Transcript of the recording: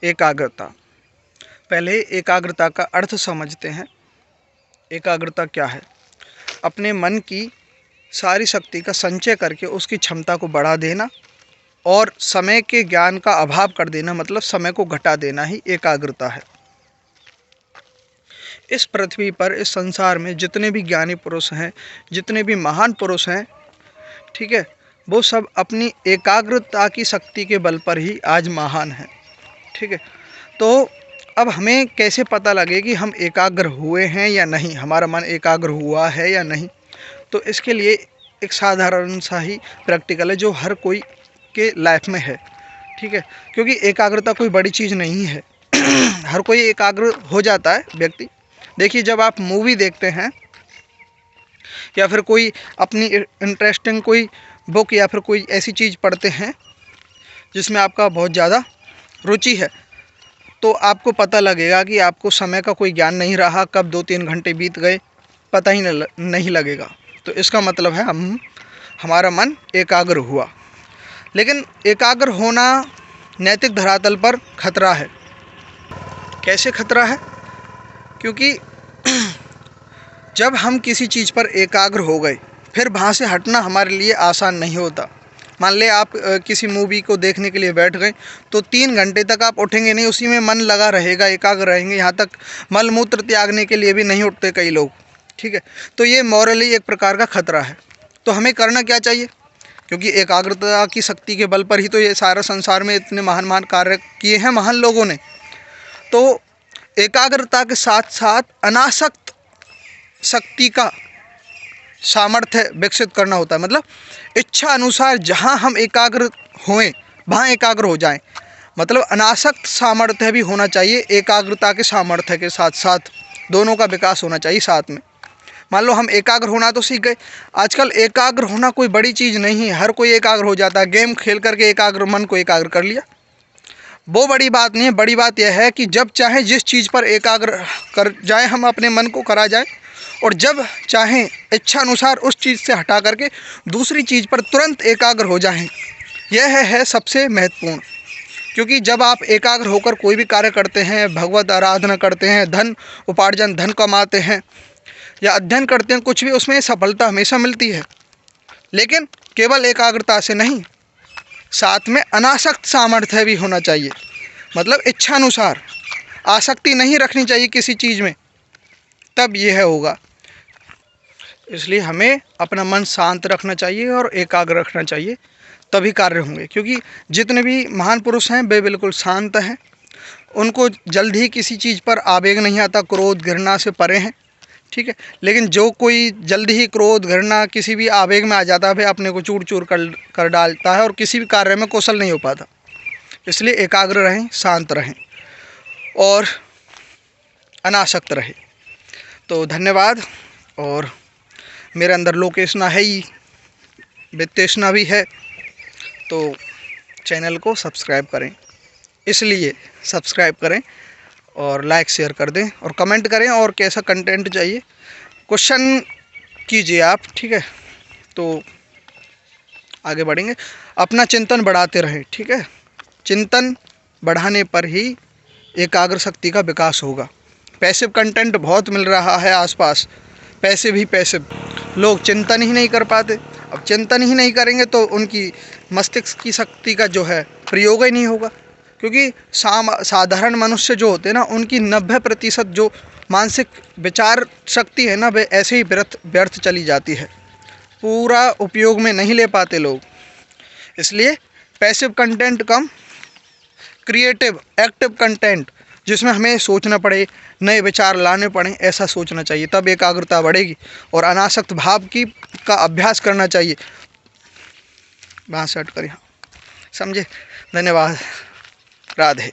एकाग्रता। पहले एकाग्रता का अर्थ समझते हैं। एकाग्रता क्या है? अपने मन की सारी शक्ति का संचय करके उसकी क्षमता को बढ़ा देना और समय के ज्ञान का अभाव कर देना, मतलब समय को घटा देना ही एकाग्रता है। इस पृथ्वी पर, इस संसार में जितने भी ज्ञानी पुरुष हैं, जितने भी महान पुरुष हैं, ठीक है, वो सब अपनी एकाग्रता की शक्ति के बल पर ही आज महान हैं। ठीक है, तो अब हमें कैसे पता लगे कि हम एकाग्र हुए हैं या नहीं, हमारा मन एकाग्र हुआ है या नहीं? तो इसके लिए एक साधारण सा ही प्रैक्टिकल है जो हर कोई के लाइफ में है। ठीक है, क्योंकि एकाग्रता कोई बड़ी चीज़ नहीं है। हर कोई एकाग्र हो जाता है व्यक्ति। देखिए, जब आप मूवी देखते हैं या फिर कोई अपनी इंटरेस्टिंग कोई बुक या फिर कोई ऐसी चीज़ पढ़ते हैं जिसमें आपका बहुत ज़्यादा रुचि है, तो आपको पता लगेगा कि आपको समय का कोई ज्ञान नहीं रहा, कब 2-3 घंटे बीत गए पता ही नहीं लगेगा। तो इसका मतलब है हमारा मन एकाग्र हुआ। लेकिन एकाग्र होना नैतिक धरातल पर खतरा है। कैसे खतरा है? क्योंकि जब हम किसी चीज़ पर एकाग्र हो गए, फिर वहाँ से हटना हमारे लिए आसान नहीं होता। मान ले आप किसी मूवी को देखने के लिए बैठ गए, तो 3 घंटे तक आप उठेंगे नहीं, उसी में मन लगा रहेगा, एकाग्र रहेंगे। यहाँ तक मल मूत्र त्यागने के लिए भी नहीं उठते कई लोग। ठीक है, तो ये मॉरली एक प्रकार का खतरा है। तो हमें करना क्या चाहिए? क्योंकि एकाग्रता की शक्ति के बल पर ही तो ये सारा संसार में इतने महान महान कार्य किए हैं महान लोगों ने। तो एकाग्रता के साथ साथ अनासक्त शक्ति का सामर्थ्य विकसित करना होता है। मतलब इच्छा अनुसार जहाँ हम एकाग्र होएं वहाँ एकाग्र हो जाएं। मतलब अनासक्त सामर्थ्य भी होना चाहिए, एकाग्रता के सामर्थ्य के साथ साथ दोनों का विकास होना चाहिए साथ में। मान लो हम एकाग्र होना तो सीख गए। आजकल एकाग्र होना कोई बड़ी चीज़ नहीं है, हर कोई एकाग्र हो जाता है। गेम खेल करके एकाग्र मन को एकाग्र कर लिया, वो बड़ी बात नहीं है। बड़ी बात यह है कि जब चाहे जिस चीज़ पर एकाग्र कर जाए, हम अपने मन को करा जाए, और जब चाहें इच्छा अनुसार उस चीज़ से हटा करके दूसरी चीज़ पर तुरंत एकाग्र हो जाएं। यह है सबसे महत्वपूर्ण। क्योंकि जब आप एकाग्र होकर कोई भी कार्य करते हैं, भगवत आराधना करते हैं, धन उपार्जन, धन कमाते हैं या अध्ययन करते हैं, कुछ भी, उसमें सफलता हमेशा मिलती है। लेकिन केवल एकाग्रता से नहीं, साथ में अनासक्त सामर्थ्य भी होना चाहिए। मतलब इच्छा अनुसार आसक्ति नहीं रखनी चाहिए किसी चीज़ में, तब यह होगा। इसलिए हमें अपना मन शांत रखना चाहिए और एकाग्र रखना चाहिए, तभी कार्य होंगे। क्योंकि जितने भी महान पुरुष हैं वे बिल्कुल शांत हैं, उनको जल्द ही किसी चीज़ पर आवेग नहीं आता, क्रोध घृणा से परे हैं। ठीक है, लेकिन जो कोई जल्द ही क्रोध घृणा किसी भी आवेग में आ जाता है, वह अपने को चूर चूर कर डालता है और किसी भी कार्य में कौशल नहीं हो पाता। इसलिए एकाग्र रहें, शांत रहें और अनासक्त रहें। तो धन्यवाद। और मेरे अंदर लोकेशना है ही, वित्तेशना भी है, तो चैनल को सब्सक्राइब करें। इसलिए सब्सक्राइब करें और लाइक शेयर कर दें और कमेंट करें और कैसा कंटेंट चाहिए क्वेश्चन कीजिए आप। ठीक है, तो आगे बढ़ेंगे। अपना चिंतन बढ़ाते रहें। ठीक है, चिंतन बढ़ाने पर ही एकाग्र शक्ति का विकास होगा। पैसिव कंटेंट बहुत मिल रहा है आसपास, पैसिव ही पैसिव। लोग चिंतन ही नहीं कर पाते। अब चिंतन ही नहीं करेंगे तो उनकी मस्तिष्क की शक्ति का जो है प्रयोग ही नहीं होगा। क्योंकि साधारण मनुष्य जो होते हैं ना, उनकी 90% जो मानसिक विचार शक्ति है ना, वे ऐसे ही व्यर्थ चली जाती है, पूरा उपयोग में नहीं ले पाते लोग। इसलिए पैसिव कंटेंट कम, क्रिएटिव एक्टिव कंटेंट जिसमें हमें सोचना पड़े, नए विचार लाने पड़े, ऐसा सोचना चाहिए, तब एकाग्रता बढ़ेगी। और अनासक्त भाव का अभ्यास करना चाहिए। वहाँ से हट कर यहाँ, समझे? धन्यवाद। राधे।